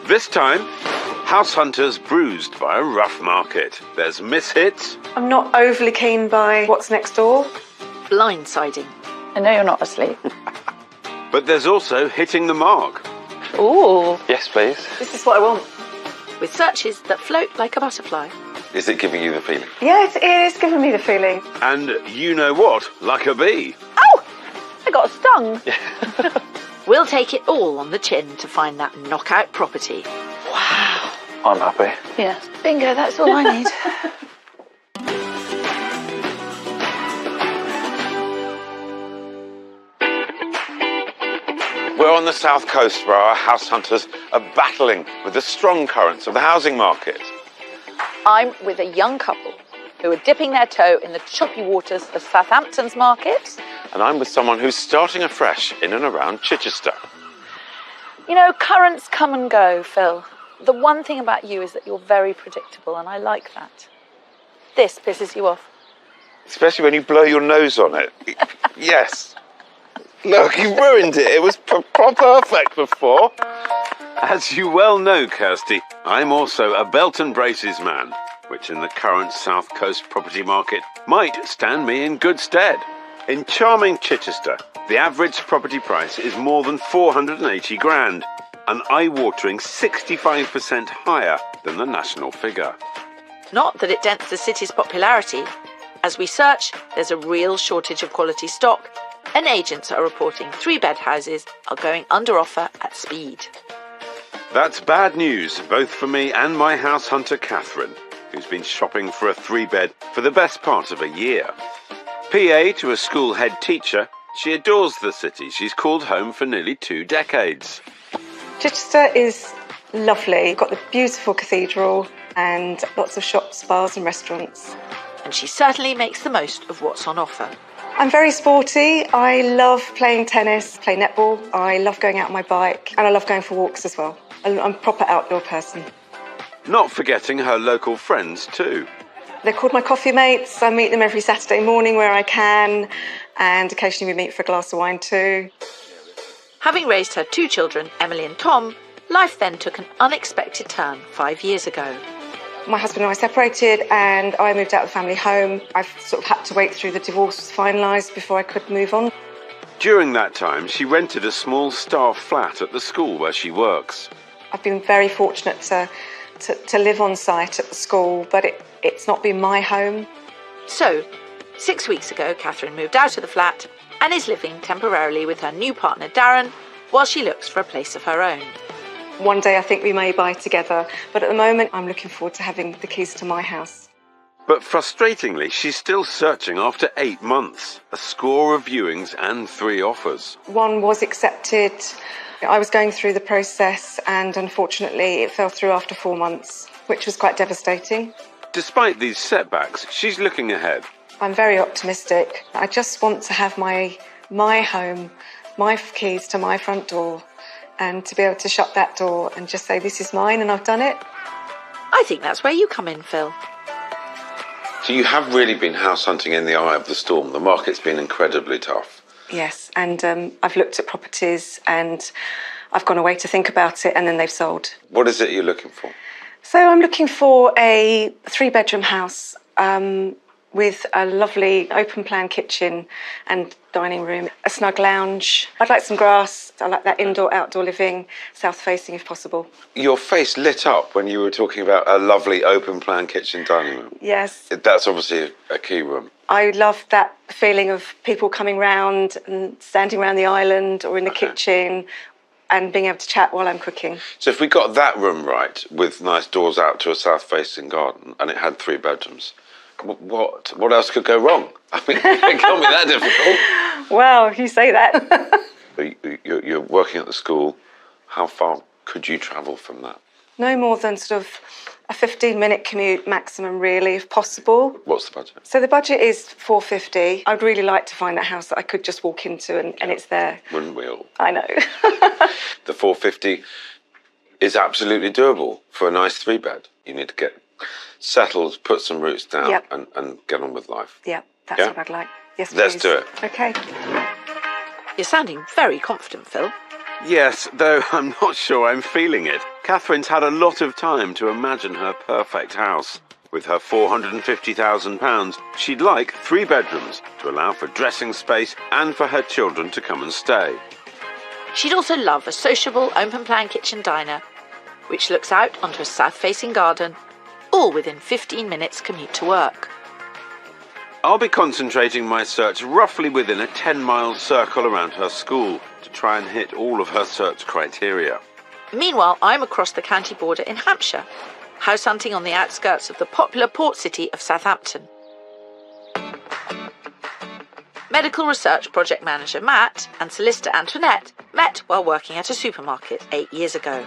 This time, house hunters bruised by a rough market. There's mishits. I'm not overly keen by what's next door. Blindsiding. I know you're not asleep. But there's also hitting the mark. Ooh. Yes, please. This is what I want. With searches that float like a butterfly. Is it giving you the feeling? Yeah, it is giving me the feeling. And you know what? Like a bee. Oh! I got stung. We'll take it all on the chin to find that knockout property. Wow. I'm happy. Yeah. Bingo, that's all I need. We're on the south coast where our house hunters are battling with the strong currents of the housing market. I'm with a young couple who are dipping their toe in the choppy waters of Southampton's market. And I'm with someone who's starting afresh in and around Chichester. You know, currents come and go, Phil. The one thing about you is that you're very predictable, and I like that. This pisses you off. Especially when you blow your nose on it. Yes. Look, you ruined it. It was perfect before. As you well know, Kirsty, I'm also a belt and braces man, which in the current South Coast property market might stand me in good stead. In charming Chichester, the average property price is more than 480 grand, an eye-watering 65% higher than the national figure. Not that it dents the city's popularity. As we search, there's a real shortage of quality stock, and agents are reporting 3-bed houses are going under offer at speed. That's bad news, both for me and my house hunter Catherine, who's been shopping for a 3-bed for the best part of a year. PA to a school head teacher, she adores the city she's called home for nearly 2 decades. Chichester is lovely. You've got the beautiful cathedral and lots of shops, bars and restaurants. And she certainly makes the most of what's on offer. I'm very sporty. I love playing tennis, play netball. I love going out on my bike and I love going for walks as well. I'm a proper outdoor person. Not forgetting her local friends too. They're called my coffee mates. I meet them every Saturday morning where I can, and occasionally we meet for a glass of wine too. Having raised her 2 children, Emily and Tom, life then took an unexpected turn 5 years ago. My husband and I separated and I moved out of the family home. I've sort of had to wait through the divorce was finalised before I could move on. During that time, she rented a small staff flat at the school where she works. I've been very fortunate to live on site at the school, but it's not been my home. So, 6 weeks ago, Catherine moved out of the flat and is living temporarily with her new partner, Darren, while she looks for a place of her own. One day I think we may buy together, but at the moment I'm looking forward to having the keys to my house. But frustratingly, she's still searching after 8 months, a score of viewings and 3 offers. One was accepted. I was going through the process and unfortunately it fell through after 4 months, which was quite devastating. Despite these setbacks, she's looking ahead. I'm very optimistic. I just want to have my home, my keys to my front door, and to be able to shut that door and just say, this is mine and I've done it. I think that's where you come in, Phil. So you have really been house hunting in the eye of the storm. The market's been incredibly tough. Yes, and I've looked at properties and I've gone away to think about it and then they've sold. What is it you're looking for? So I'm looking for a 3-bedroom house with a lovely open-plan kitchen and dining room, a snug lounge. I'd like some grass. I like that indoor-outdoor living, south-facing if possible. Your face lit up when you were talking about a lovely open-plan kitchen dining room. Yes. That's obviously a key room. I love that feeling of people coming round and standing around the island or in the kitchen and being able to chat while I'm cooking. So if we got that room right, with nice doors out to a south-facing garden, and it had 3 bedrooms, what else could go wrong? I mean, it can't be that difficult. Well, you say that. You're working at the school. How far could you travel from that? No more than sort of a 15-minute commute maximum, really, if possible. What's the budget? So the budget is $450. I'd really like to find that house that I could just walk into and it's there. Wouldn't we all? I know. The $450 is absolutely doable for a nice 3-bed. You need to get settled, put some roots down, Yep. and get on with life. Yeah, that's Yeah? what I'd like. Yes, please. Let's do it. Okay. You're sounding very confident, Phil. Yes, though I'm not sure I'm feeling it. Catherine's had a lot of time to imagine her perfect house. With her £450,000, she'd like 3 bedrooms to allow for dressing space and for her children to come and stay. She'd also love a sociable, open-plan kitchen diner, which looks out onto a south-facing garden, all within 15 minutes commute to work. I'll be concentrating my search roughly within a 10-mile circle around her school to try and hit all of her search criteria. Meanwhile, I'm across the county border in Hampshire, house hunting on the outskirts of the popular port city of Southampton. Medical research project manager Matt and solicitor Antoinette met while working at a supermarket 8 years ago.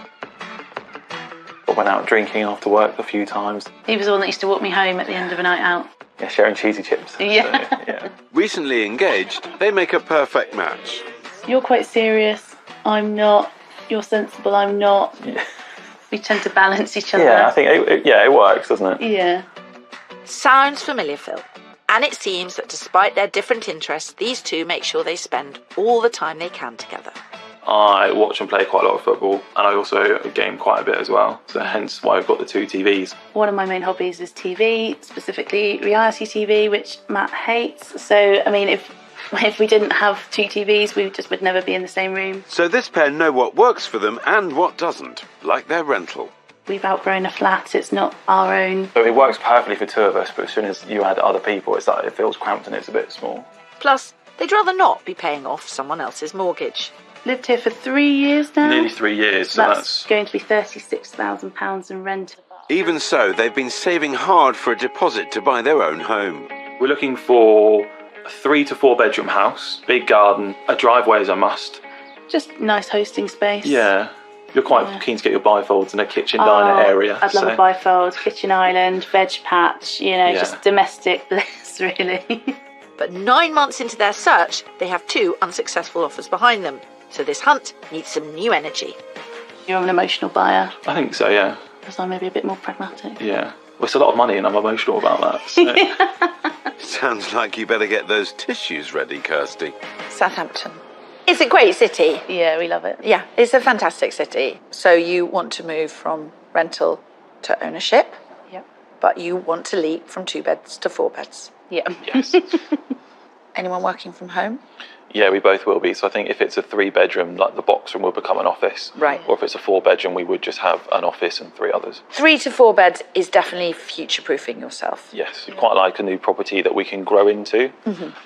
I went out drinking after work a few times. He was the one that used to walk me home at the end of a night out. Yeah, sharing cheesy chips. Yeah. So, yeah. Recently engaged, they make a perfect match. You're quite serious. I'm not. You're sensible. I'm not. Yeah. We tend to balance each other. Yeah, I think it works, doesn't it? Yeah. Sounds familiar, Phil. And it seems that despite their different interests, these two make sure they spend all the time they can together. I watch and play quite a lot of football, and I also game quite a bit as well. So hence why I've got the 2 TVs. One of my main hobbies is TV, specifically reality TV, which Matt hates. So, I mean, if we didn't have 2 TVs, we just would never be in the same room. So this pair know what works for them and what doesn't, like their rental. We've outgrown a flat. It's not our own. So it works perfectly for 2 of us, but as soon as you add other people, it's like it feels cramped and it's a bit small. Plus, they'd rather not be paying off someone else's mortgage. Lived here for 3 years now. Nearly 3 years, so That's going to be £36,000 in rent. Even so, they've been saving hard for a deposit to buy their own home. We're looking for a 3 to 4 bedroom house, big garden, a driveway is a must. Just nice hosting space. Yeah. You're quite keen to get your bifolds in a kitchen diner area. I'd love a bifold, kitchen island, veg patch, just domestic bliss, really. But 9 months into their search, they have 2 unsuccessful offers behind them. So this hunt needs some new energy. You're an emotional buyer. I think so, yeah. Because I'm maybe a bit more pragmatic. Yeah. Well, it's a lot of money and I'm emotional about that. So. Sounds like you better get those tissues ready, Kirsty. Southampton. It's a great city. Yeah, we love it. Yeah, it's a fantastic city. So you want to move from rental to ownership. Yep. But you want to leap from 2 beds to 4 beds. Yeah. Yes. Anyone working from home? Yeah, we both will be. So I think if it's a 3 bedroom, like the box room will become an office. Right. Or if it's a 4 bedroom, we would just have an office and 3 others. 3 to 4 beds is definitely future-proofing yourself. Yes, quite like a new property that we can grow into.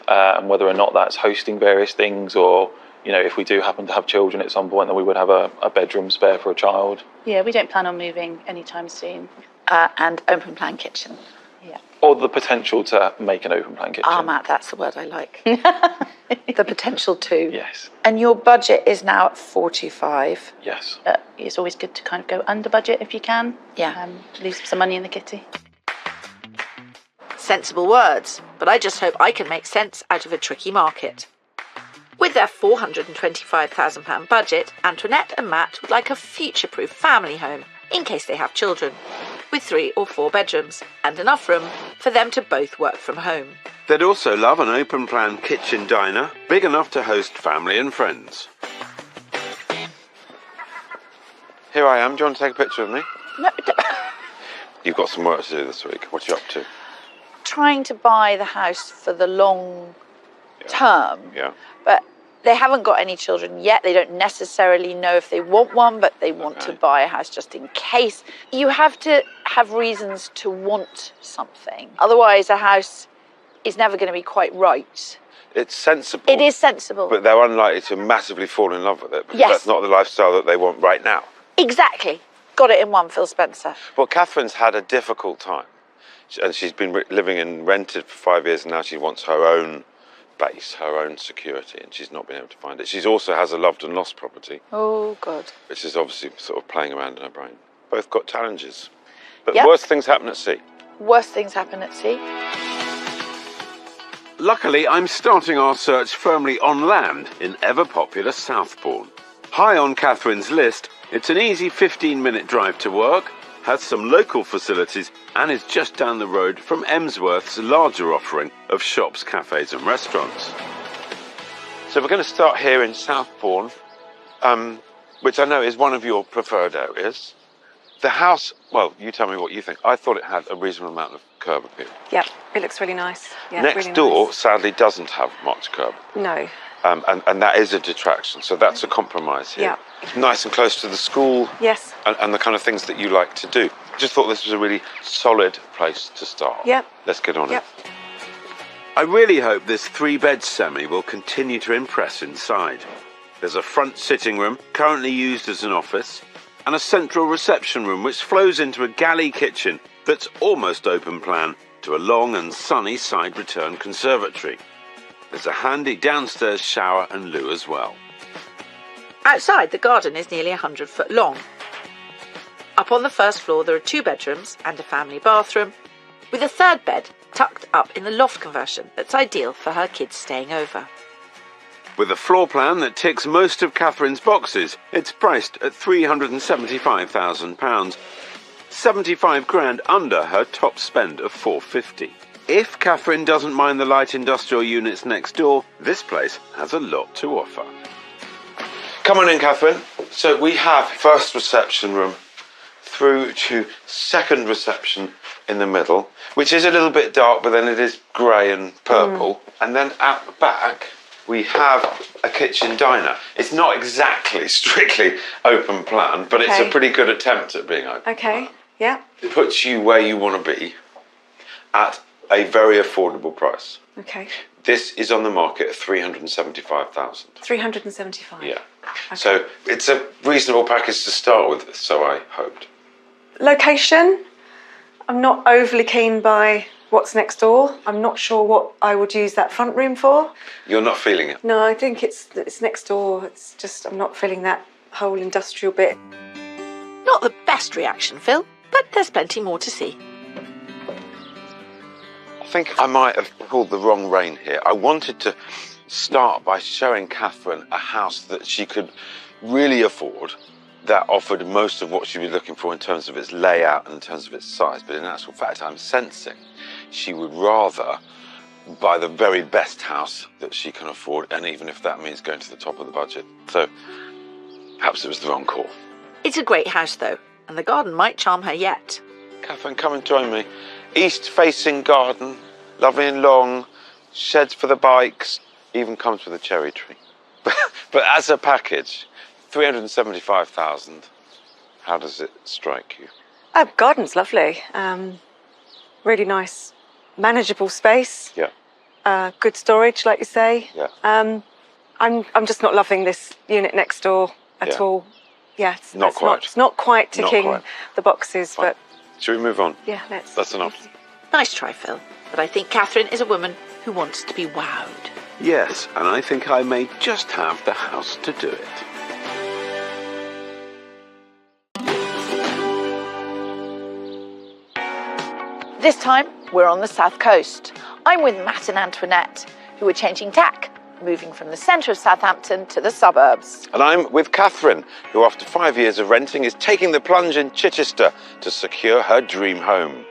And whether or not that's hosting various things or, if we do happen to have children at some point, then we would have a bedroom spare for a child. Yeah, we don't plan on moving anytime soon. And open plan kitchen. Yeah. Or the potential to make an open plan kitchen. Ah, Matt, that's the word I like. The potential to. Yes. And your budget is now at 45. Yes. It's always good to kind of go under budget if you can. Yeah. Leave some money in the kitty. Sensible words, but I just hope I can make sense out of a tricky market. With their £425,000 budget, Antoinette and Matt would like a future-proof family home in case they have children, with 3 or 4 bedrooms and enough room for them to both work from home. They'd also love an open-plan kitchen diner, big enough to host family and friends. Here I am. Do you want to take a picture of me? No, You've got some work to do this week. What are you up to? trying to buy the house for the long term. Yeah. But they haven't got any children yet. They don't necessarily know if they want one, but they want to buy a house just in case. You have to have reasons to want something. Otherwise, a house is never going to be quite right. It's sensible. It is sensible. But they're unlikely to massively fall in love with it because Yes. that's not the lifestyle that they want right now. Exactly. Got it in one, Phil Spencer. Well, Catherine's had a difficult time. And she's been living in rented for 5 years and now she wants her own base, her own security, and she's not been able to find it. She also has a loved and lost property, Oh, God. which is obviously sort of playing around in her brain. Both got challenges. But Yep. worse things happen at sea. Worst things happen at sea. Luckily, I'm starting our search firmly on land in ever-popular Southbourne. High on Catherine's list, it's an easy 15-minute drive to work, has some local facilities, and is just down the road from Emsworth's larger offering of shops, cafes and restaurants. So we're going to start here in Southbourne, which I know is one of your preferred areas. The house, well, you tell me what you think. I thought it had a reasonable amount of curb appeal. Yep, it looks really nice. Yeah, Next really door, nice. sadly, doesn't have much curb. No. And that is a detraction, so that's a compromise here. Yeah. Nice and close to the school. Yes. And the kind of things that you like to do. Just thought this was a really solid place to start. Yep. Let's get on Yep. it. I really hope this 3-bed semi will continue to impress inside. There's a front sitting room, currently used as an office, and a central reception room which flows into a galley kitchen that's almost open plan to a long and sunny side return conservatory. There's a handy downstairs shower and loo as well. Outside, the garden is nearly 100 foot long. Up on the first floor, there are 2 bedrooms and a family bathroom, with a 3rd bed tucked up in the loft conversion that's ideal for her kids staying over. With a floor plan that ticks most of Catherine's boxes, it's priced at £375,000, 75 grand under her top spend of £450. If Catherine doesn't mind the light industrial units next door, this place has a lot to offer. Come on in, Catherine. So we have first reception room through to second reception in the middle, which is a little bit dark, but then it is grey and purple. And then at the back, we have a kitchen diner. It's not exactly strictly open plan, but it's a pretty good attempt at being open plan. Yeah. It puts you where you want to be at a very affordable price. Okay. This is on the market at £375,000. 375. Yeah. So it's a reasonable package to start with, so I hoped. Location, I'm not overly keen by what's next door. I'm not sure what I would use that front room for. You're not feeling it? No, I think it's next door. It's just I'm not feeling that whole industrial bit. Not the best reaction, Phil, but there's plenty more to see. I think I might have pulled the wrong rein here. I wanted to start by showing Catherine a house that she could really afford, that offered most of what she'd be looking for in terms of its layout and in terms of its size. But in actual fact, I'm sensing she would rather buy the very best house that she can afford, and even if that means going to the top of the budget. So perhaps it was the wrong call. It's a great house, though, and the garden might charm her yet. Catherine, come and join me. East-facing garden, lovely and long, sheds for the bikes, even comes with a cherry tree. But as a package, £375,000, how does it strike you? Garden's lovely. Really nice, manageable space. Yeah. Good storage, like you say. Yeah. I'm just not loving this unit next door at all. Yeah, it's not quite ticking the boxes, Fine. but Shall we move on? yeah, let's. That's enough. Nice try, Phil, but I think Catherine is a woman who wants to be wowed. Yes, and I think I may just have the house to do it. This time, we're on the south coast. I'm with Matt and Antoinette, who are changing tack, moving from the centre of Southampton to the suburbs. And I'm with Catherine, who after 5 years of renting is taking the plunge in Chichester to secure her dream home.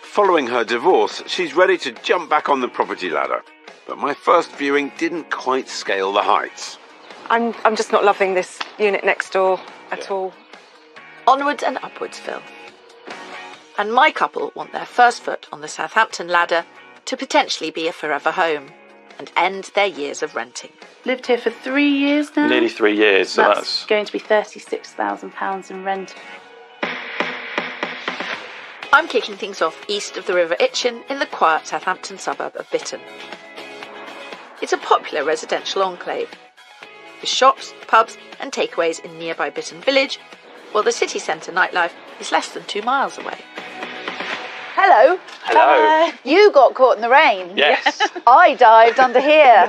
Following her divorce, she's ready to jump back on the property ladder. But my first viewing didn't quite scale the heights. I'm just not loving this unit next door at all. Onwards and upwards, Phil. And my couple want their first foot on the Southampton ladder to potentially be a forever home and end their years of renting. Lived here for 3 years now. Nearly 3 years, so That's going to be £36,000 in rent. I'm kicking things off east of the River Itchen in the quiet Southampton suburb of Bitton. It's a popular residential enclave, with shops, pubs and takeaways in nearby Bitton village, while the city centre nightlife is less than 2 miles away. Hello. Hello. You got caught in the rain. Yes. I dived under here.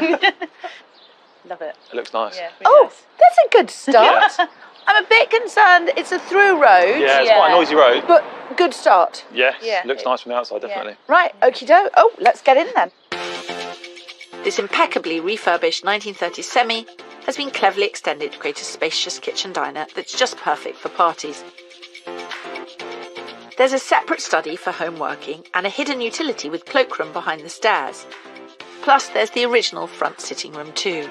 Love it. It looks nice. Yeah, really Oh, nice. that's a good start. Yeah. I'm a bit concerned it's a through road. Yeah, it's quite a noisy road. But good start. Yes, Yeah. looks nice from the outside, definitely. Right, okie doke. Oh, let's get in then. This impeccably refurbished 1930s semi has been cleverly extended to create a spacious kitchen diner that's just perfect for parties. There's a separate study for home working and a hidden utility with cloakroom behind the stairs. Plus, there's the original front sitting room too.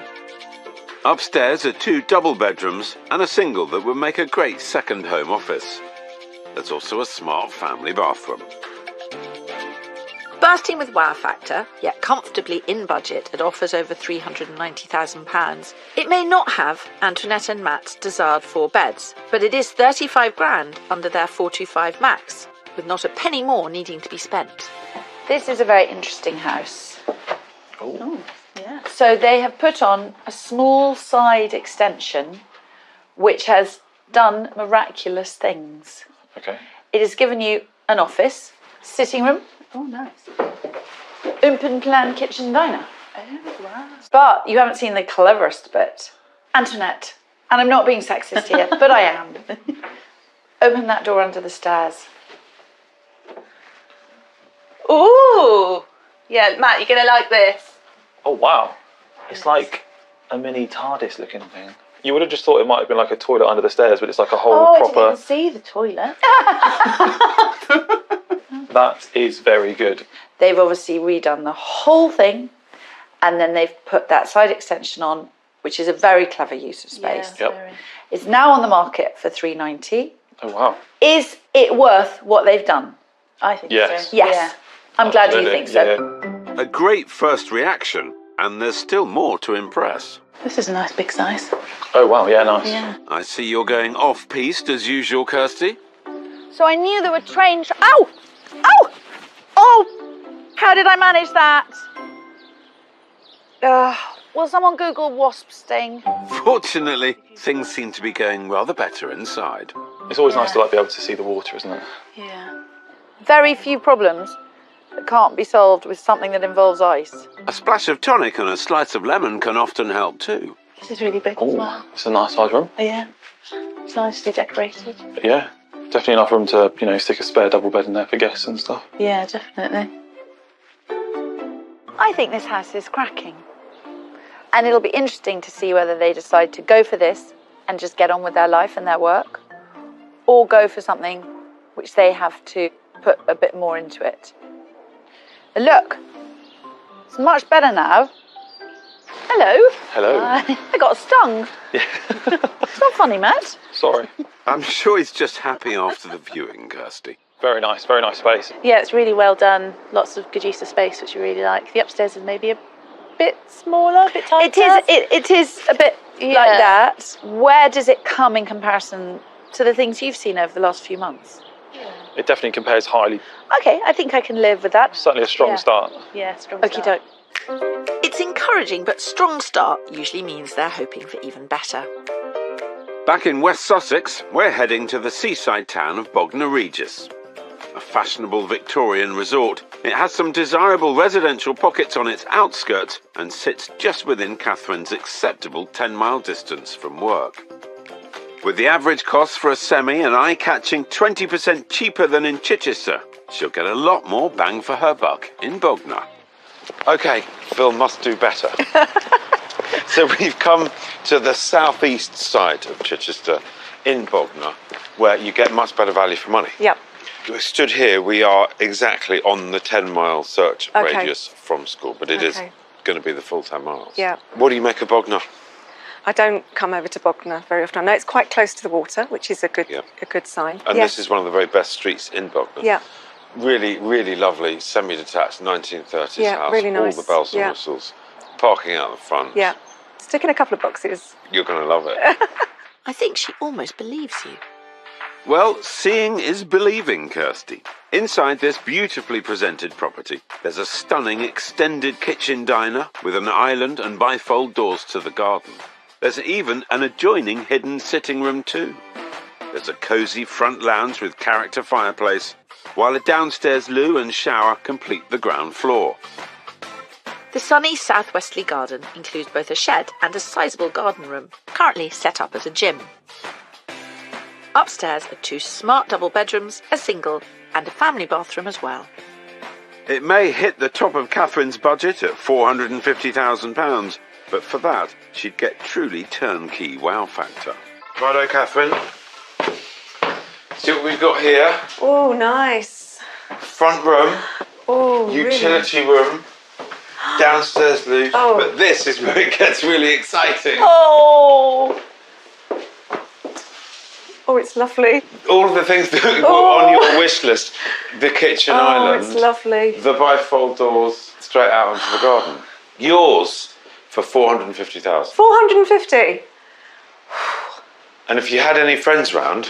Upstairs are 2 double bedrooms and a single that would make a great second home office. There's also a smart family bathroom. Bursting with wow factor, yet comfortably in budget at offers over £390,000, it may not have Antoinette and Matt's desired 4 beds, but it is 35 grand under their 425 max, with not a penny more needing to be spent. This is a very interesting house. Oh. Yeah. So they have put on a small side extension which has done miraculous things. Okay. It has given you an office, sitting room, Oh, nice. open plan kitchen diner. Oh, wow. But you haven't seen the cleverest bit. Antoinette, and I'm not being sexist here, but I am. Open that door under the stairs. Ooh. Yeah, Matt, you're going to like this. Oh, wow. It's like a mini TARDIS looking thing. You would have just thought it might have been like a toilet under the stairs, but it's like a whole Oh, I proper... didn't even see the toilet. That is very good. They've obviously redone the whole thing, and then they've put that side extension on, which is a very clever use of space. Yeah, Yep. very. It's now on the market for $390. Oh, wow. Is it worth what they've done? I think Yes. so. Yes. Yeah. I'm glad you Absolutely. think so. Yeah. A great first reaction, and there's still more to impress. This is a nice big size. Oh, wow. Yeah, nice. Yeah. I see you're going off-piste as usual, Kirsty. So I knew there were trains. Ow! Ow! Oh! How did I manage that? Will someone Google wasp sting? Fortunately, things seem to be going rather better inside. It's always nice to like be able to see the water, isn't it? Yeah. Very few problems that can't be solved with something that involves ice. A splash of tonic and a slice of lemon can often help too. This is really big as Oh, well. it's a nice size room. Oh, yeah. It's nicely decorated. Yeah. Definitely enough room to, stick a spare double bed in there for guests and stuff. Yeah, definitely. I think this house is cracking. And it'll be interesting to see whether they decide to go for this and just get on with their life and their work, or go for something which they have to put a bit more into it. But look, it's much better now. Hello. Hello. I got stung. Yeah. It's not funny, Matt. Sorry. I'm sure he's just happy after the viewing, Kirsty. Very nice space. Yeah, it's really well done. Lots of good use of space, which you really like. The upstairs is maybe a bit smaller, a bit tighter. It is a bit like Yeah. that. Where does it come in comparison to the things you've seen over the last few months? It definitely compares highly. Okay, I think I can live with that. Certainly a strong Yeah. start. Yeah, strong Okie start. doke. It's encouraging, but strong start usually means they're hoping for even better. Back in West Sussex, we're heading to the seaside town of Bognor Regis. A fashionable Victorian resort, it has some desirable residential pockets on its outskirts and sits just within Catherine's acceptable 10-mile distance from work. With the average cost for a semi an eye-catching 20% cheaper than in Chichester, she'll get a lot more bang for her buck in Bognor. OK, Phil must do better. So we've come to the southeast side of Chichester in Bognor, where you get much better value for money. Yep. We stood here, we are exactly on the 10-mile search Okay. radius from school, but it is Okay. going to be the full 10 miles. Yeah. What do you make of Bognor? I don't come over to Bognor very often. I know it's quite close to the water, which is a good sign. And Yes. this is one of the very best streets in Bognor. Yeah. Really, really lovely, semi-detached 1930s Yeah, house. really nice. All the bells and Yeah. whistles. Parking out the front. Yeah. Stick in a couple of boxes. You're going to love it. I think she almost believes you. Well, seeing is believing, Kirsty. Inside this beautifully presented property, there's a stunning extended kitchen diner with an island and bifold doors to the garden. There's even an adjoining hidden sitting room too. There's a cosy front lounge with character fireplace, while a downstairs loo and shower complete the ground floor. The sunny southwesterly garden includes both a shed and a sizable garden room, currently set up as a gym. Upstairs are 2 smart double bedrooms, a single, and a family bathroom as well. It may hit the top of Catherine's budget at £450,000, but for that, she'd get truly turnkey wow factor. Righto, Catherine. See what we've got here. Oh, nice. Front room, Oh, utility room, downstairs, Lou. Oh. But this is where it gets really exciting. Oh! Oh, it's lovely. All of the things that were on your wish list. The kitchen island. Oh, it's lovely. The bifold doors straight out onto the garden. Yours for 450,000. 450. And if you had any friends round,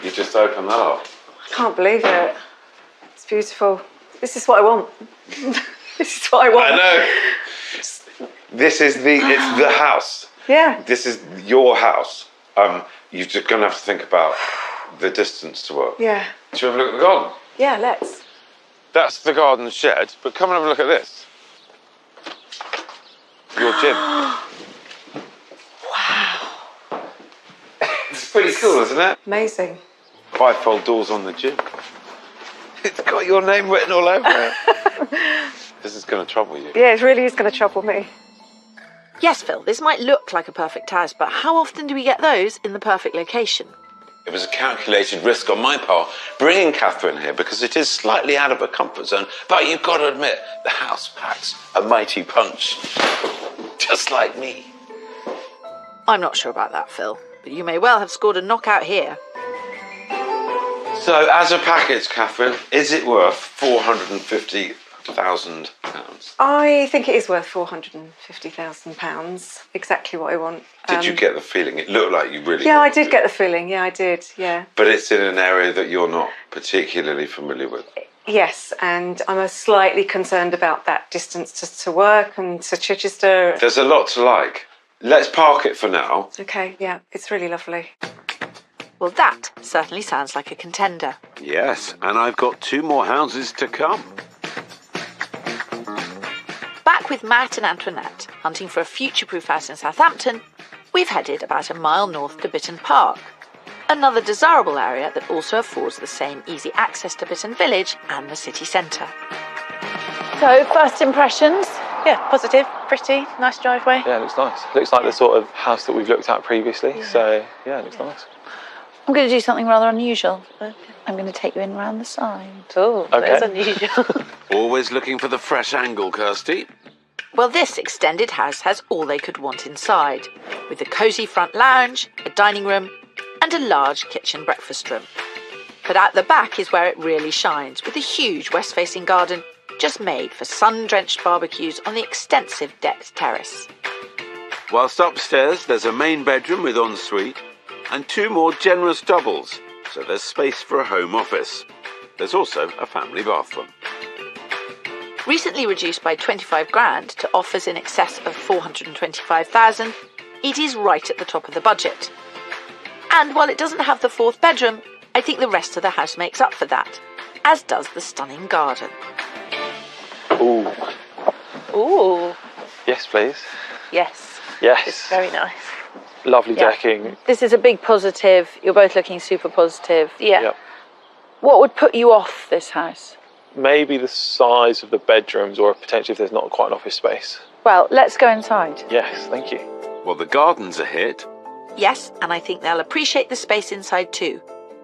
you just open that up. I can't believe it. It's beautiful. This is what I want. This is what I want. I know. This is it's the house. Yeah. This is your house. You're just going to have to think about the distance to work. Yeah. Shall we have a look at the garden? Yeah, let's. That's the garden shed, but come and have a look at this. Your gym. Wow. It's pretty cool, isn't it? Amazing. Bifold doors on the gym. It's got your name written all over it. This is going to trouble you. Yeah, it really is going to trouble me. Yes, Phil, this might look like a perfect house, but how often do we get those in the perfect location? It was a calculated risk on my part bringing Catherine here because it is slightly out of her comfort zone, but you've got to admit, the house packs a mighty punch. Just like me. I'm not sure about that, Phil, but you may well have scored a knockout here. So, as a package, Catherine, is it worth £450,000? I think it is worth £450,000. Exactly what I want. Did you get the feeling? It looked like you really... Yeah, I did get the feeling. Yeah, I did. Yeah. But it's in an area that you're not particularly familiar with. Yes, and I'm slightly concerned about that distance to work and to Chichester. There's a lot to like. Let's park it for now. Okay, yeah, it's really lovely. Well, that certainly sounds like a contender. Yes, and I've got 2 more houses to come. Back with Matt and Antoinette, hunting for a future-proof house in Southampton, we've headed about a mile north to Bitton Park, another desirable area that also affords the same easy access to Bitton Village and the city centre. So, first impressions? Yeah, positive, pretty, nice driveway. Yeah, it looks nice. Looks like the sort of house that we've looked at previously. Yeah. So, yeah, it looks nice. I'm going to do something rather unusual. Okay. I'm going to take you in round the side. Oh, Okay. that's unusual. Always looking for the fresh angle, Kirsty. Well, this extended house has all they could want inside, with a cosy front lounge, a dining room, and a large kitchen breakfast room. But at the back is where it really shines, with a huge west-facing garden just made for sun-drenched barbecues on the extensive decked terrace. Whilst upstairs there's a main bedroom with ensuite and 2 more generous doubles, so there's space for a home office. There's also a family bathroom. Recently reduced by 25 grand to offers in excess of 425,000, it is right at the top of the budget. And while it doesn't have the 4th bedroom, I think the rest of the house makes up for that, as does the stunning garden. Ooh. Ooh, Yes, please. yes, Yes. it's very nice. Lovely Yeah. decking. This is a big positive. You're both looking super positive. Yeah. Yep. What would put you off this house? Maybe the size of the bedrooms, or potentially if there's not quite an office space. Well, let's go inside. Yes, thank you. Well, the garden's a hit. Yes, and I think they'll appreciate the space inside too,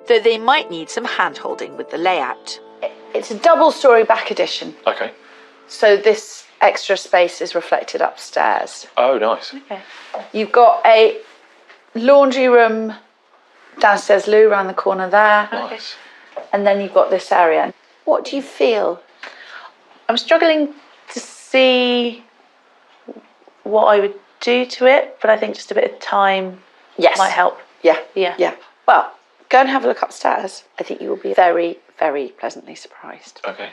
though they might need some hand-holding with the layout. It's a double-storey back addition, Okay. so this extra space is reflected upstairs. Oh, nice. Okay. You've got a laundry room downstairs, loo, around the corner there, Nice. and then you've got this area. What do you feel? I'm struggling to see what I would do to it, but I think just a bit of time Yes. might help. Yeah. Yeah. Yeah. Well, go and have a look upstairs. I think you will be very, very pleasantly surprised. Okay.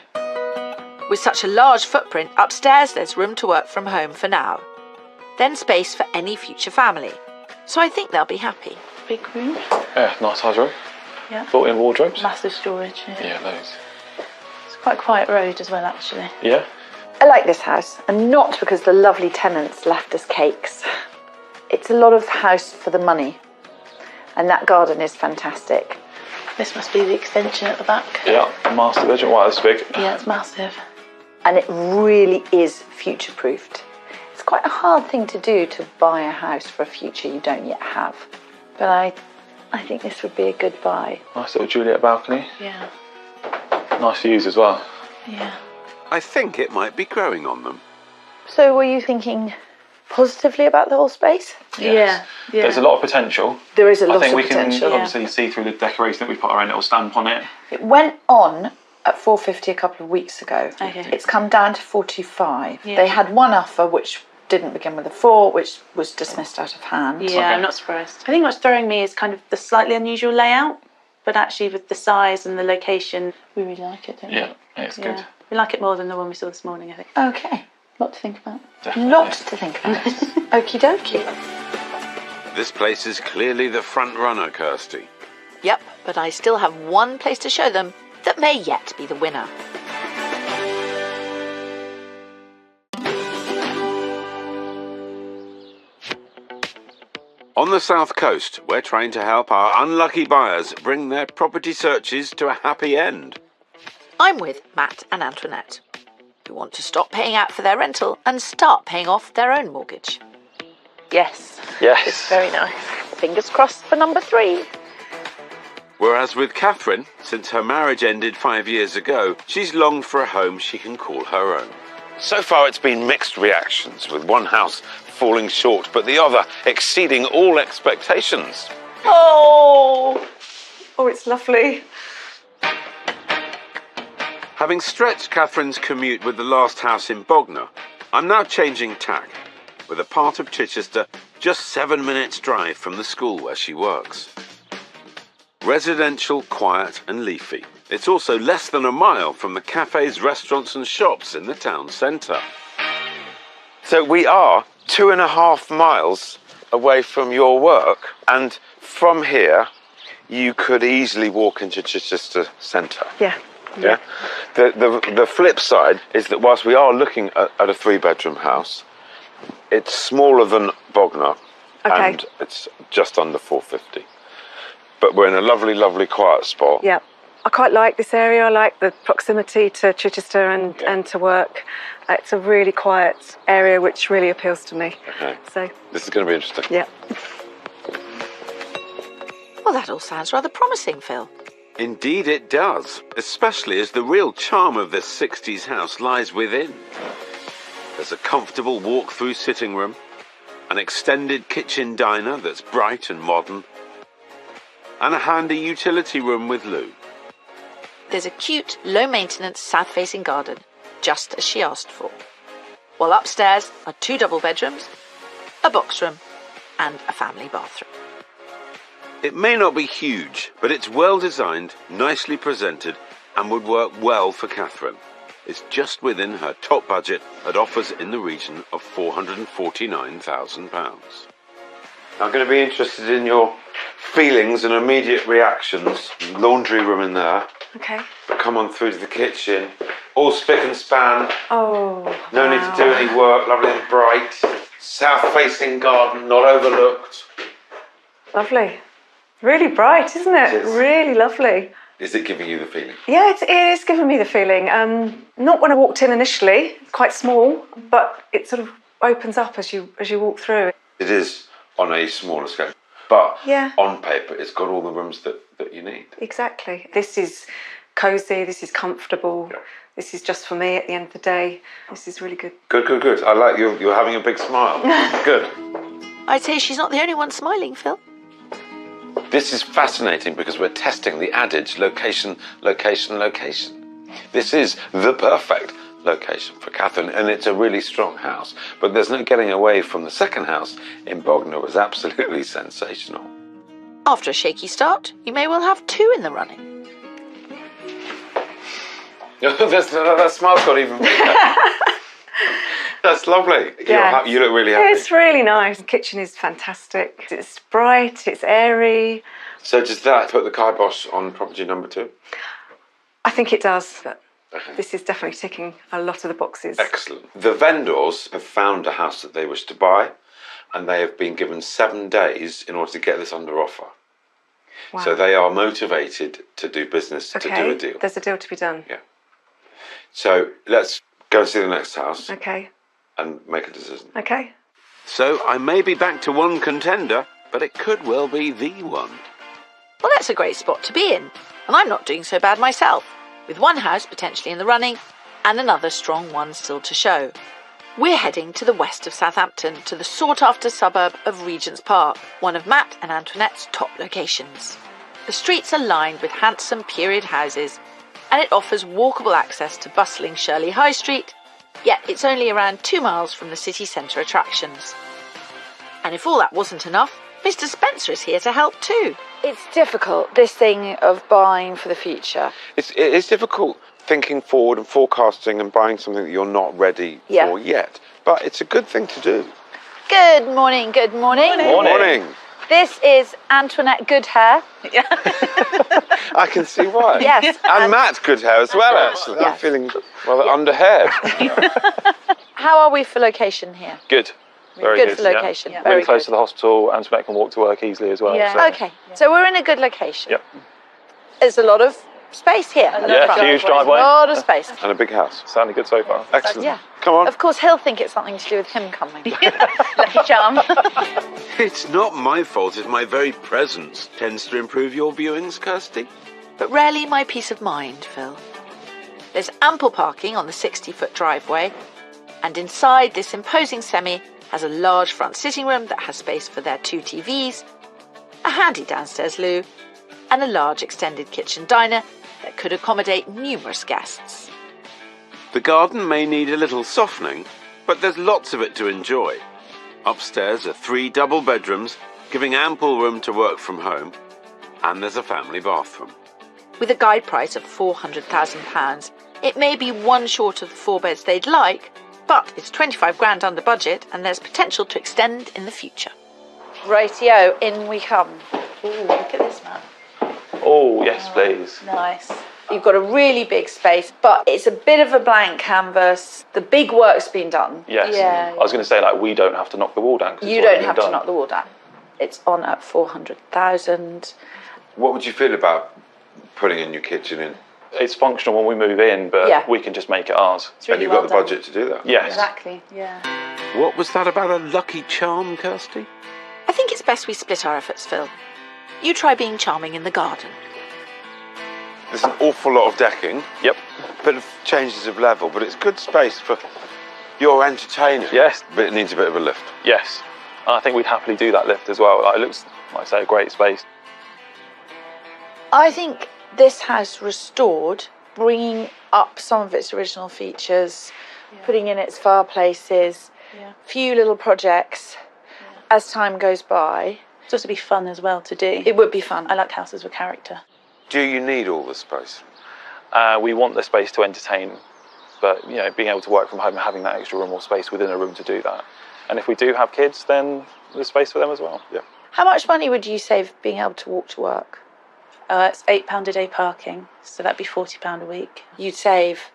With such a large footprint, upstairs there's room to work from home for now. Then space for any future family. So I think they'll be happy. Big room. Yeah, nice size room. Yeah. Built-in wardrobes. Massive storage. Yeah. Yeah, loads. It's quite a quiet road as well, actually. Yeah. I like this house, and not because the lovely tenants left us cakes. It's a lot of house for the money, and that garden is fantastic. This must be the extension at the back. Yeah, master bedroom. Wow, that's big. Yeah, it's massive. And it really is future-proofed. It's quite a hard thing to do, to buy a house for a future you don't yet have. But I think this would be a good buy. Nice little Juliet balcony. Yeah. Nice views as well. Yeah. I think it might be growing on them. So were you thinking positively about the whole space? Yeah. There's a lot of potential. There is a lot I think of we potential. can obviously see through the decoration that we put our own little stamp on it. It went on at 450 a couple of weeks ago. Okay. It's come down to 45. Yeah. They had one offer which didn't begin with a 4, which was dismissed out of hand. Yeah, I'm not surprised. I think what's throwing me is kind of the slightly unusual layout, but actually with the size and the location, we really like it, don't we? Yeah, it's good. We like it more than the one we saw this morning, I think. Okay. Lot to think about. Definitely. Lots to think about. Okie dokie. This place is clearly the front runner, Kirsty. Yep, but I still have one place to show them that may yet be the winner. On the south coast, we're trying to help our unlucky buyers bring their property searches to a happy end. I'm with Matt and Antoinette, who want to stop paying out for their rental and start paying off their own mortgage. Yes. Yes. Very nice. Fingers crossed for number 3. Whereas with Catherine, since her marriage ended 5 years ago, she's longed for a home she can call her own. So far it's been mixed reactions, with one house falling short, but the other exceeding all expectations. Oh, it's lovely. Having stretched Catherine's commute with the last house in Bognor, I'm now changing tack, with a part of Chichester just 7 minutes' drive from the school where she works. Residential, quiet and leafy. It's also less than a mile from the cafes, restaurants and shops in the town centre. So we are 2.5 miles away from your work, and from here you could easily walk into Chichester centre. Yeah. Yeah. The flip side is that whilst we are looking at a 3-bedroom house, it's smaller than Bognor, Okay. and it's just under 450. But we're in a lovely, lovely quiet spot. Yeah. I quite like this area. I like the proximity to Chichester and to work. It's a really quiet area which really appeals to me. Okay. So, This is going to be interesting. yeah. Well, that all sounds rather promising, Phil. Indeed it does, especially as the real charm of this 60s house lies within. There's a comfortable walk-through sitting room, an extended kitchen diner that's bright and modern, and a handy utility room with loo. There's a cute, low-maintenance, south-facing garden, just as she asked for. While upstairs are 2 double bedrooms, a box room, and a family bathroom. It may not be huge, but it's well designed, nicely presented, and would work well for Catherine. It's just within her top budget at offers in the region of £449,000. I'm going to be interested in your feelings and immediate reactions. Laundry room in there. Okay. But come on through to the kitchen. All spick and span. Oh, No need to do any work. Lovely and bright. South-facing garden, not overlooked. Lovely. Really bright, isn't it? It is. Really lovely. Is it giving you the feeling? Yeah, it is giving me the feeling. Not when I walked in initially, quite small, but it sort of opens up as you walk through. It is on a smaller scale, but Yeah. on paper it's got all the rooms that you need. Exactly. This is cosy, this is comfortable. Yeah. This is just for me at the end of the day. This is really good. Good. I like you're having a big smile. Good. I'd say she's not the only one smiling, Phil. This is fascinating because we're testing the adage location. This is the perfect location for Catherine, and it's a really strong house. But there's no getting away from the second house in Bognor. It was absolutely sensational. After a shaky start, you may well have 2 in the running. That smile's got even bigger. That's lovely. Yeah. You look really happy. It's really nice. The kitchen is fantastic. It's bright, it's airy. So does that put the kibosh on property number 2? I think it does, but Okay. this is definitely ticking a lot of the boxes. Excellent. The vendors have found a house that they wish to buy, and they have been given 7 days in order to get this under offer. Wow. So they are motivated to do business, to do a deal. There's a deal to be done. Yeah. So let's go and see the next house Okay. and make a decision. Okay. So I may be back to one contender, but it could well be the one. Well, that's a great spot to be in, and I'm not doing so bad myself, with one house potentially in the running and another strong one still to show. We're heading to the west of Southampton, to the sought-after suburb of Regent's Park, one of Matt and Antoinette's top locations. The streets are lined with handsome period houses, and it offers walkable access to bustling Shirley High Street, yet it's only around 2 miles from the city centre attractions. And if all that wasn't enough, Mr. Spencer is here to help too. It's difficult, this thing of buying for the future. It is difficult thinking forward and forecasting and buying something that you're not ready for yet. But it's a good thing to do. Good morning, good morning. Morning. This is Antoinette Goodhair. I can see why. Yes. And Matt good hair as well, actually. I'm feeling rather underhaired. How are we for location here? Good. Very good good. for location. Yeah. Very Really close good. to the hospital. Antoinette can walk to work easily as well. Yeah. So. Okay, so we're in a good location. Yep. There's a lot of space here. Yeah, huge driveway. A lot of space. And a big house. Sounding good so far. Excellent. Yeah. Come on. Of course, he'll think it's something to do with him coming. Lucky charm. It's not my fault if my very presence tends to improve your viewings, Kirsty. But rarely my peace of mind, Phil. There's ample parking on the 60-foot driveway, and inside this imposing semi has a large front sitting room that has space for their 2 TVs, a handy downstairs loo, and a large extended kitchen diner that could accommodate numerous guests. The garden may need a little softening, but there's lots of it to enjoy. Upstairs are 3 double bedrooms, giving ample room to work from home, and there's a family bathroom. With a guide price of £400,000, it may be one short of the 4 beds they'd like, but it's 25 grand under budget and there's potential to extend in the future. Rightio, in we come. Ooh, look at this, Matt. Oh, yes, please. Nice. You've got a really big space, but it's a bit of a blank canvas. The big work's been done. Yes. Yeah, I was going to say, like, we don't have to knock the wall down. 'cause it's You already don't been have done. to knock the wall down. It's on at 400,000. What would you feel about putting a new kitchen in? It's functional when we move in, but Yeah. we can just make it ours. It's really And you've well got the done. budget to do that? Yes. Exactly. Yeah. What was that about a lucky charm, Kirsty? I think it's best we split our efforts, Phil. You try being charming in the garden. There's an awful lot of decking, Yep. bit of changes of level, but it's good space for your entertaining. Yes. But it needs a bit of a lift. Yes. And I think we'd happily do that lift as well. Like, it looks, like I say, a great space. I think this house restored, bringing up some of its original features, putting in its fireplaces, Yeah. few little projects as time goes by. It's also be fun as well to do. It would be fun. I like houses with character. Do you need all the space? We want the space to entertain, but, you know, being able to work from home and having that extra room or space within a room to do that. And if we do have kids, then there's space for them as well. Yeah. How much money would you save being able to walk to work? It's £8 a day parking, so that'd be £40 a week. You'd save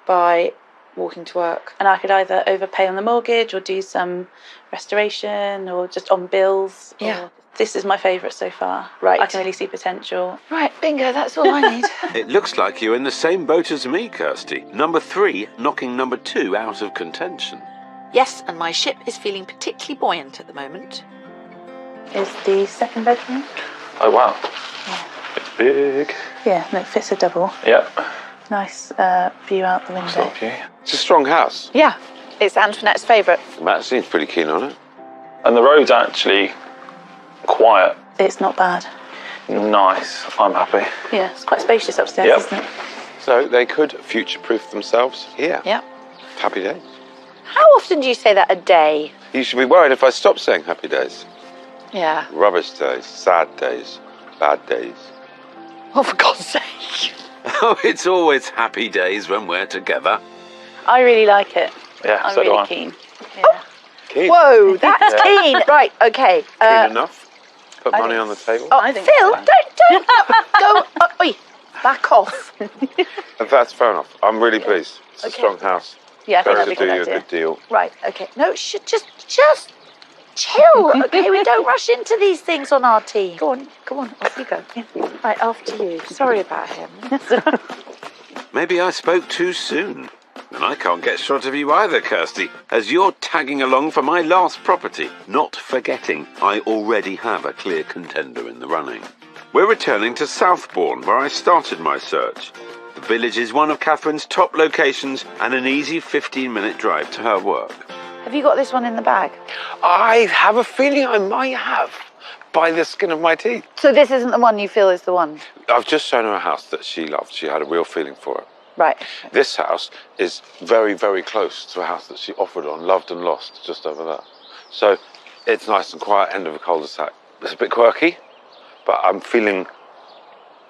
by walking to work. And I could either overpay on the mortgage or do some restoration or just on bills. Yeah. Or this is my favourite so far. Right. I can really see potential. Right, bingo, that's all I need. It looks like you're in the same boat as me, Kirsty. Number 3 knocking number 2 out of contention. Yes, and my ship is feeling particularly buoyant at the moment. Is the second bedroom? Oh, wow. It's big. Yeah, no, it fits a double. Yep. Nice view out the window. Sort of view. It's a strong house. Yeah, it's Antoinette's favourite. Matt seems pretty keen on it. And the road's actually quiet. It's not bad. Nice. I'm happy. Yeah, it's quite spacious upstairs, Yep. isn't it? So they could future-proof themselves here. Yeah. Happy days. How often do you say that a day? You should be worried if I stop saying happy days. Yeah. Rubbish days, sad days, bad days. Oh, for God's sake. Oh, it's always happy days when we're together. I really like it. Yeah, I'm so do really I. keen. Yeah. Keen. Whoa, that's keen. Right, okay. Keen enough. Put I money think on the table. Oh, I think Phil, so. don't go. Oi, back off. That's fair enough. I'm really pleased. It's a Okay. strong house. Yeah, I think Better that'd to be a do you good a idea. good deal. Right, okay. No, just chill. Okay, we don't rush into these things on our team. Go on, off you go. Right, after you. Sorry about him. Maybe I spoke too soon. And I can't get shot of you either, Kirsty, as you're tagging along for my last property, not forgetting I already have a clear contender in the running. We're returning to Southbourne, where I started my search. The Village is one of Catherine's top locations and an easy 15-minute drive to her work. Have you got this one in the bag? I have a feeling I might have, by the skin of my teeth. So this isn't the one you feel is the one? I've just shown her a house that she loved. She had a real feeling for it. Right. This house is very, very close to a house that she offered on, loved and lost, just over there. So it's nice and quiet, end of a cul-de-sac. It's a bit quirky, but I'm feeling,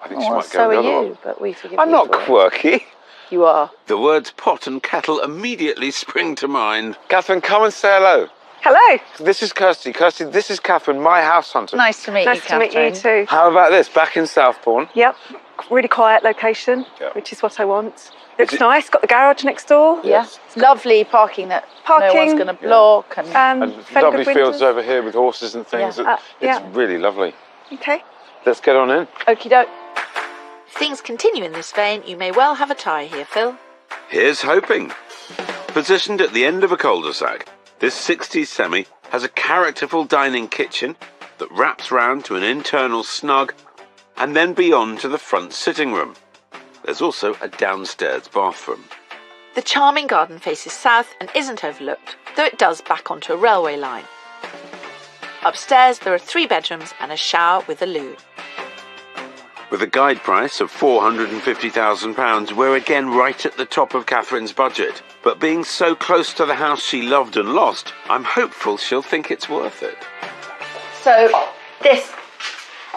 I think she might go so the are other you, one. but we forgive I'm you not for it. quirky. You are. The words pot and kettle immediately spring to mind. Catherine, come and say hello. Hello. This is Kirsty. Kirsty, this is Catherine, my house hunter. Nice to meet you, Nice to meet you Catherine. too. How about this? Back in Southbourne. Yep. Really quiet location, Yeah. which is what I want. Looks it- nice. Got the garage next door. Yeah. Lovely parking that no Parking, one's going to block. And And fairly lovely good fields windows. over here with horses and things. Yeah. It's Yeah. really lovely. Okay. Let's get on in. okie doke. If things continue in this vein, you may well have a tie here, Phil. Here's hoping. Positioned at the end of a cul-de-sac, this 60s semi has a characterful dining kitchen that wraps round to an internal snug and then beyond to the front sitting room. There's also a downstairs bathroom. The charming garden faces south and isn't overlooked, though it does back onto a railway line. Upstairs, there are 3 bedrooms and a shower with a loo. With a guide price of £450,000, we're again right at the top of Catherine's budget. But being so close to the house she loved and lost, I'm hopeful she'll think it's worth it. So this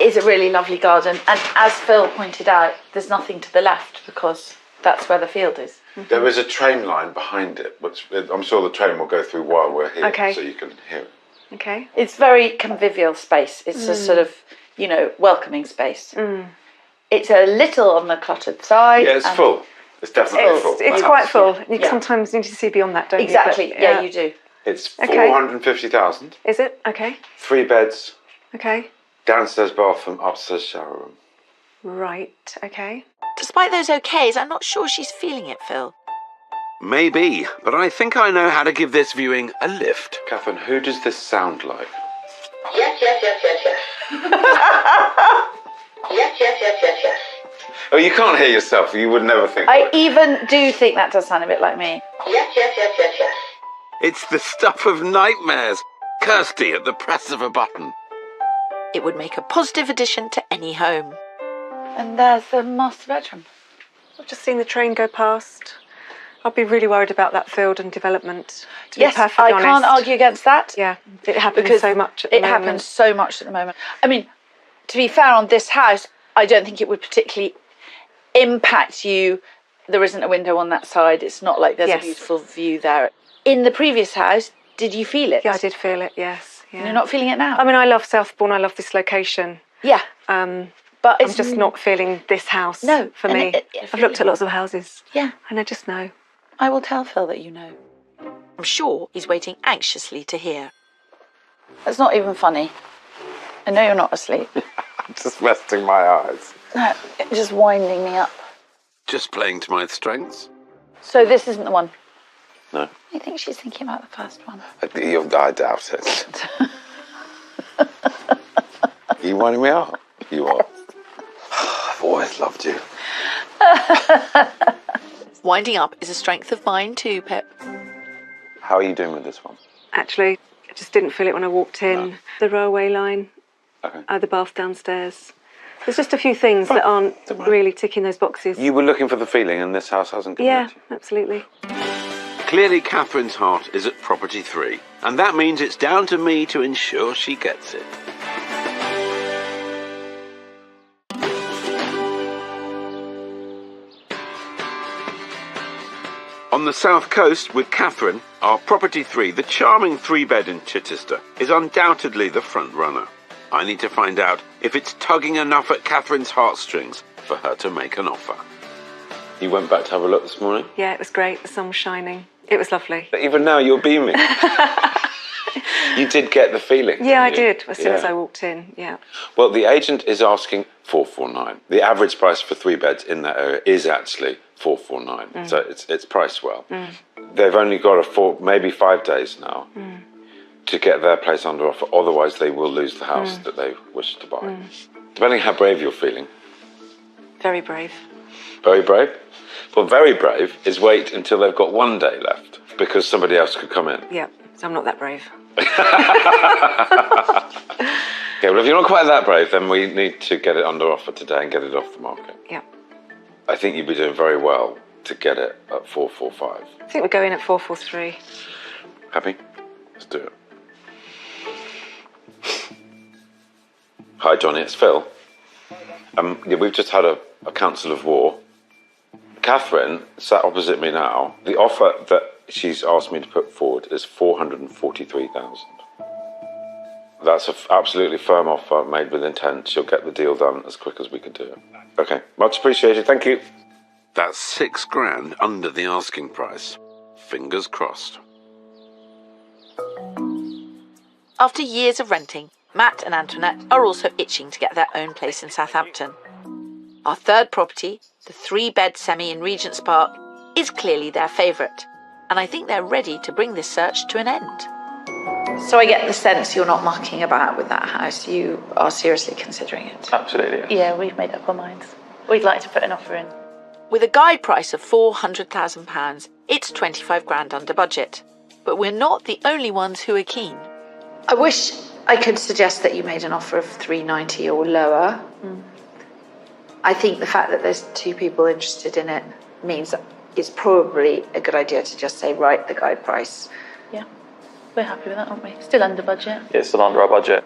is a really lovely garden. And as Phil pointed out, there's nothing to the left because that's where the field is. There is a train line behind it, which I'm sure the train will go through while we're here, Okay. so you can hear it. Okay. It's very convivial space. It's a sort of, welcoming space. It's a little on the cluttered side. Yeah, it's and- full. It's definitely full. It's quite full. You Yeah. sometimes need to see beyond that, don't Exactly. you? But, Yeah, you do. It's Okay. 450,000. Is it? Okay. 3 beds, Okay. downstairs bathroom, upstairs shower room. Right. Okay. Despite those okays, I'm not sure she's feeling it, Phil. Maybe, but I think I know how to give this viewing a lift. Catherine, who does this sound like? Yes. Yes. Oh, you can't hear yourself. You would never think. I even do think that does sound a bit like me. Yes. It's the stuff of nightmares. Kirsty at the press of a button. It would make a positive addition to any home. And there's the master bedroom. I've just seen the train go past. I'll be really worried about that field and development. To Yes, be perfectly I honest. can't argue against that. Yeah, it happens Because so much at the it moment. happens so much at the moment. I mean, to be fair on this house, I don't think it would particularly impact you. There isn't a window on that side. It's not like there's Yes. a beautiful view there. In the previous house, did you feel it? Yeah, I did feel it. Yes. Yeah. You're not feeling it now? I mean, I love Southbourne. I love this location. yeah. But I'm it's just not feeling this house. No, for and me. it I've looked at lots of houses. Yeah. And I just know. I will tell Phil that you know. I'm sure he's waiting anxiously to hear. That's not even funny. I know you're not asleep. I'm just resting my eyes. No, it's just winding me up. Just playing to my strengths. So this isn't the one. No. I think she's thinking about the first one. I doubt it. You winding me up? You are. I've always loved you. Winding up is a strength of mine too, Pip. How are you doing with this one? Actually, I just didn't feel it when I walked in. No. The railway line, Okay. the bath downstairs. There's just a few things that aren't don't worry. really ticking those boxes. You were looking for the feeling, and this house hasn't given Yeah, it to you. absolutely. Clearly, Catherine's heart is at property 3, and that means it's down to me to ensure she gets it. On the south coast with Catherine, our property 3, the charming 3-bed in Chichester, is undoubtedly the front runner. I need to find out if it's tugging enough at Catherine's heartstrings for her to make an offer. You went back to have a look this morning? Yeah, it was great. The sun was shining. It was lovely. But even now, you're beaming. You did get the feeling. Yeah, I didn't you? did as soon as Yeah. I walked in. Yeah. Well, the agent is asking 449. The average price for 3 beds in that area is actually 449. So it's priced well. They've only got maybe 5 days now to get their place under offer. Otherwise, they will lose the house that they wish to buy. Depending how brave you're feeling. Very brave. Very brave. Well, very brave is wait until they've got 1 day left because somebody else could come in. Yeah, so I'm not that brave. Okay, well, if you're not quite that brave, then we need to get it under offer today and get it off the market. Yeah. I think you'd be doing very well to get it at 445. I think we're going at 443. Happy? Let's do it. Hi, Johnny, it's Phil. Yeah, we've just had a council of war. Catherine sat opposite me now. The offer that she's asked me to put forward is 443,000. That's an absolutely firm offer, made with intent. She'll get the deal done as quick as we can do it. Okay, much appreciated. Thank you. That's £6,000 under the asking price. Fingers crossed. After years of renting, Matt and Antoinette are also itching to get their own place in Southampton. Our third property, the 3-bed semi in Regent's Park, is clearly their favourite, and I think they're ready to bring this search to an end. So I get the sense you're not mucking about with that house. You are seriously considering it. Absolutely. Yeah, we've made up our minds. We'd like to put an offer in. With a guide price of £400,000, it's £25,000 under budget. But we're not the only ones who are keen. I wish I could suggest that you made an offer of £390 or lower. I think the fact that there's 2 people interested in it means that it's probably a good idea to just say, right, the guide price. Yeah, we're happy with that, aren't we? Still under budget. Yeah, it's still under our budget.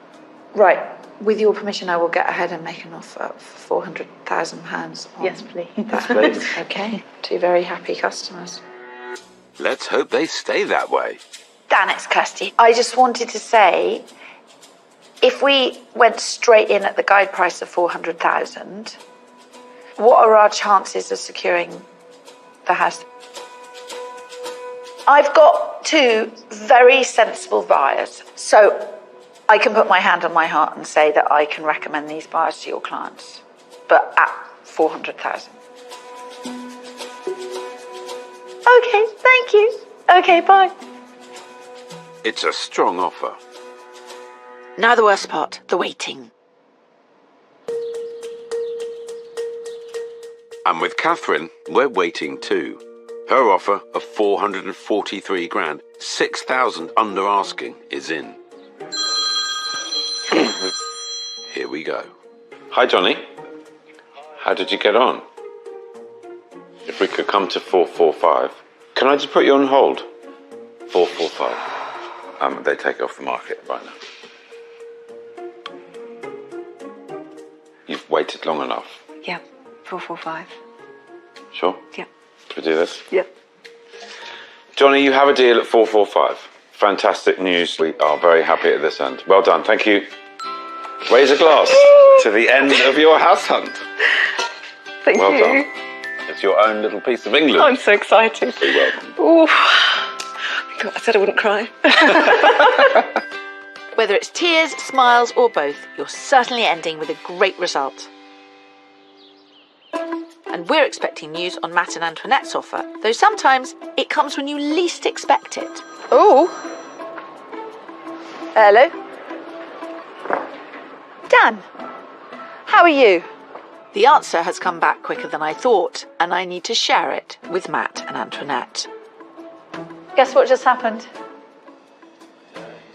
Right. With your permission, I will get ahead and make an offer for £400,000. Yes, please. Yes, please. Okay. 2 very happy customers. Let's hope they stay that way. Dan, it's Kirsty. I just wanted to say, if we went straight in at the guide price of 400,000, what are our chances of securing the house? I've got 2 very sensible buyers, so I can put my hand on my heart and say that I can recommend these buyers to your clients, but at 400,000. Okay, thank you. Okay, bye. It's a strong offer. Now the worst part, the waiting. And with Catherine, we're waiting too. Her offer of 443 grand, 6,000 under asking, is in. Here we go. Hi, Johnny. How did you get on? If we could come to 445. Can I just put you on hold? 445. They take it off the market right now. You've waited long enough. Yeah, 445. Sure? Yeah. Should we do this? Yeah. Johnny, you have a deal at 445. Fantastic news. We are very happy at this end. Well done. Thank you. Raise a glass to the end of your house hunt. Thank Well you. done. It's your own little piece of England. I'm so excited. You're welcome. Ooh. God, I said I wouldn't cry. Whether it's tears, smiles, or both, you're certainly ending with a great result. And we're expecting news on Matt and Antoinette's offer, though sometimes it comes when you least expect it. Oh. Hello. Dan, how are you? The answer has come back quicker than I thought, and I need to share it with Matt and Antoinette. Guess what just happened?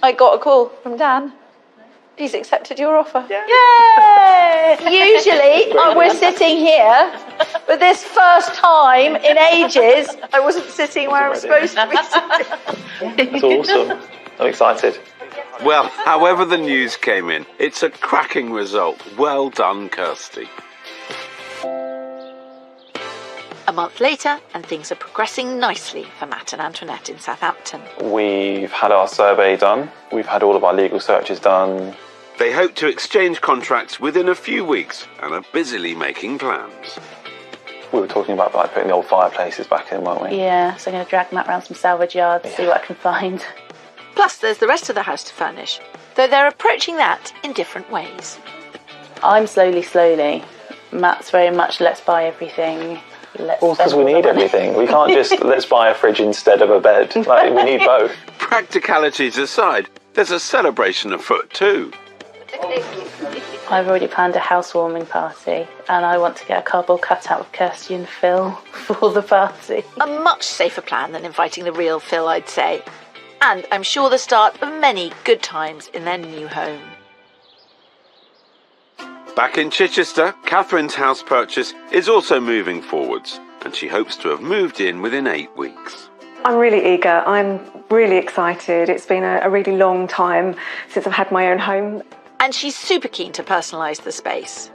I got a call from Dan. He's accepted your offer. Yay! Usually we're sitting here, but this first time in ages, I wasn't sitting where I was supposed to be sitting. That's awesome. I'm excited. Well, however the news came in, it's a cracking result. Well done, Kirsty. A month later, and things are progressing nicely for Matt and Antoinette in Southampton. We've had our survey done. We've had all of our legal searches done. They hope to exchange contracts within a few weeks and are busily making plans. We were talking about like putting the old fireplaces back in, weren't we? Yeah, so I'm going to drag Matt around some salvage yards, see what I can find. Plus, there's the rest of the house to furnish, though they're approaching that in different ways. I'm slowly. Matt's very much let's buy everything. Well, because we need everything. We can't just let's buy a fridge instead of a bed. Like, we need both. Practicalities aside, there's a celebration afoot too. I've already planned a housewarming party and I want to get a cardboard cutout of Kirsty and Phil for the party. A much safer plan than inviting the real Phil, I'd say. And I'm sure the start of many good times in their new home. Back in Chichester, Catherine's house purchase is also moving forwards, and she hopes to have moved in within 8 weeks. I'm really eager. I'm really excited. It's been a really long time since I've had my own home. And she's super keen to personalise the space.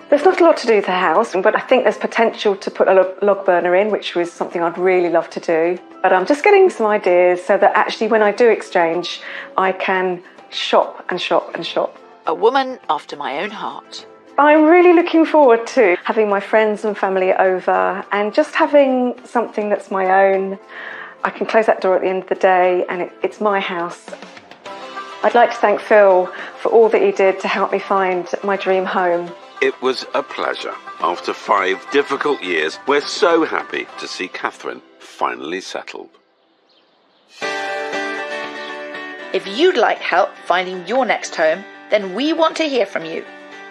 There's not a lot to do with the house, but I think there's potential to put a log burner in, which was something I'd really love to do. But I'm just getting some ideas so that actually when I do exchange, I can shop and shop and shop. A woman after my own heart. I'm really looking forward to having my friends and family over and just having something that's my own. I can close that door at the end of the day and it's my house. I'd like to thank Phil for all that he did to help me find my dream home. It was a pleasure. After 5 difficult years, we're so happy to see Catherine finally settled. If you'd like help finding your next home, then we want to hear from you.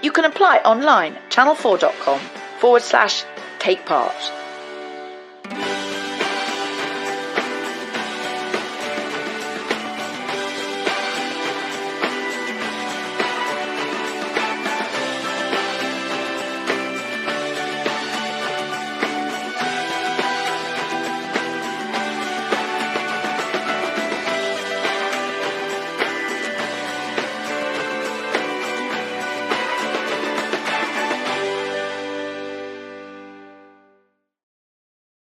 You can apply online at channel4.com/take part.